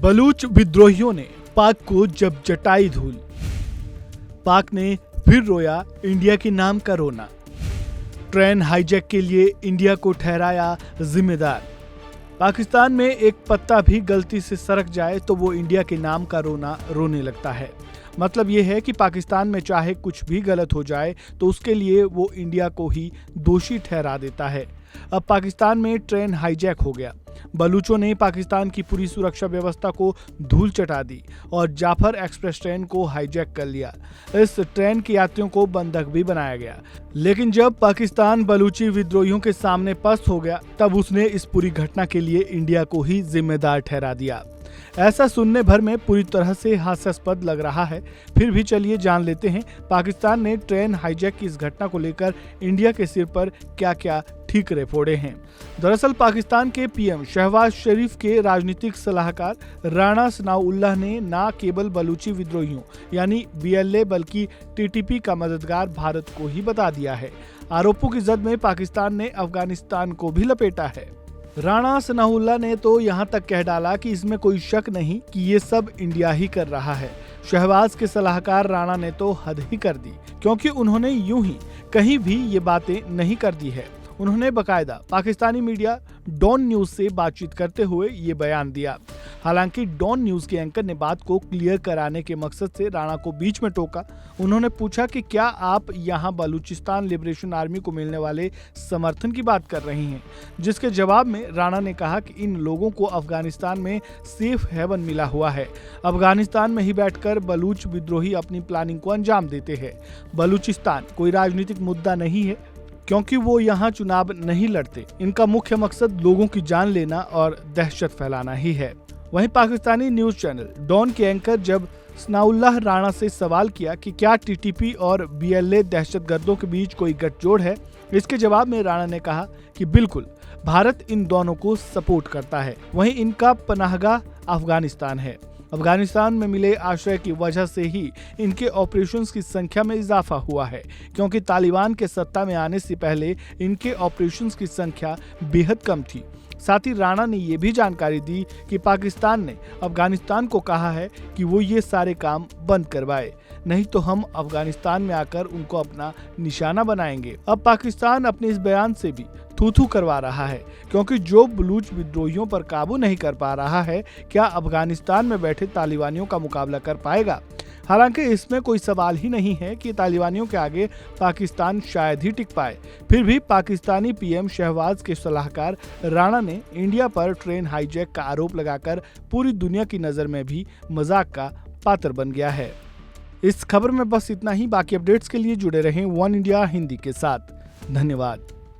बलूच विद्रोहियों ने पाक को जब जटाई धूल, पाक ने फिर रोया इंडिया के नाम का रोना। ट्रेन हाईजैक के लिए इंडिया को ठहराया जिम्मेदार। पाकिस्तान में एक पत्ता भी गलती से सरक जाए तो वो इंडिया के नाम का रोना रोने लगता है। मतलब ये है कि पाकिस्तान में चाहे कुछ भी गलत हो जाए तो उसके लिए वो इंडिया को ही दोषी ठहरा देता है। अब पाकिस्तान में ट्रेन हाईजैक हो गया। बलूचों ने पाकिस्तान की पूरी सुरक्षा व्यवस्था को धूल चटा दी और जाफर एक्सप्रेस ट्रेन को हाईजैक कर लिया। इस ट्रेन के यात्रियों को बंधक भी बनाया गया। लेकिन जब पाकिस्तान बलूची विद्रोहियों के सामने पस्त हो गया तब उसने इस पूरी घटना के लिए इंडिया को ही जिम्मेदार ठहरा दिया। ऐसा सुनने भर में पूरी तरह से हास्यास्पद लग रहा है, फिर भी चलिए जान लेते हैं पाकिस्तान ने ट्रेन हाईजैक की इस घटना को लेकर इंडिया के सिर पर क्या क्या ठीकरे फोड़े हैं। दरअसल पाकिस्तान के पीएम शहबाज शरीफ के राजनीतिक सलाहकार राणा सनाउल्लाह ने ना केवल बलूची विद्रोहियों यानी बीएलए बल्कि टीटीपी का मददगार भारत को ही बता दिया है। आरोपों की जद में पाकिस्तान ने अफगानिस्तान को भी लपेटा है। राणा सनाउल्लाह ने तो यहाँ तक कह डाला कि इसमें कोई शक नहीं कि ये सब इंडिया ही कर रहा है। शहबाज के सलाहकार राणा ने तो हद ही कर दी, क्योंकि उन्होंने यूं ही कहीं भी ये बातें नहीं कर दी है। उन्होंने बकायदा पाकिस्तानी मीडिया डॉन न्यूज से बातचीत करते हुए ये बयान दिया। हालांकि डॉन न्यूज के एंकर ने बात को क्लियर कराने के मकसद से राणा को बीच में टोका। उन्होंने पूछा कि क्या आप यहाँ बलूचिस्तान लिबरेशन आर्मी को मिलने वाले समर्थन की बात कर रही हैं, जिसके जवाब में राणा ने कहा कि इन लोगों को अफगानिस्तान में सेफ हेवन मिला हुआ है। अफगानिस्तान में ही बैठकर बलूच विद्रोही अपनी प्लानिंग को अंजाम देते हैं। बलूचिस्तान कोई राजनीतिक मुद्दा नहीं है, क्योंकि वो यहाँ चुनाव नहीं लड़ते। इनका मुख्य मकसद लोगों की जान लेना और दहशत फैलाना ही है। वहीं पाकिस्तानी न्यूज चैनल डॉन के एंकर जब सनाउल्लाह राणा से सवाल किया कि क्या टीटीपी और बीएलए दहशतगर्दों के बीच कोई गठजोड़ है, इसके जवाब में राणा ने कहा कि बिल्कुल, भारत इन दोनों को सपोर्ट करता है। वहीं इनका पनाहगाह अफगानिस्तान है। अफगानिस्तान में मिले आश्रय की वजह से ही इनके ऑपरेशंस की संख्या में इजाफा हुआ है, क्योंकि तालिबान के सत्ता में आने से पहले इनके ऑपरेशंस की संख्या बेहद कम थी। साथ ही राणा ने ये भी जानकारी दी कि पाकिस्तान ने अफगानिस्तान को कहा है कि वो ये सारे काम बंद करवाए, नहीं तो हम अफगानिस्तान में आकर उनको अपना निशाना बनाएंगे। अब पाकिस्तान अपने इस बयान से भी थू-थू करवा रहा है, क्योंकि जो बलूच विद्रोहियों पर काबू नहीं कर पा रहा है, क्या अफगानिस्तान में बैठे तालिबानियों का मुकाबला कर पाएगा। हालांकि इसमें कोई सवाल ही नहीं है कि तालिबानियों के आगे पाकिस्तान शायद ही टिक पाए। फिर भी पाकिस्तानी पीएम शहबाज के सलाहकार राणा ने इंडिया पर ट्रेन हाईजैक का आरोप लगाकर पूरी दुनिया की नजर में भी मजाक का पात्र बन गया है। इस खबर में बस इतना ही। बाकी अपडेट्स के लिए जुड़े रहें वन इंडिया हिंदी के साथ। धन्यवाद।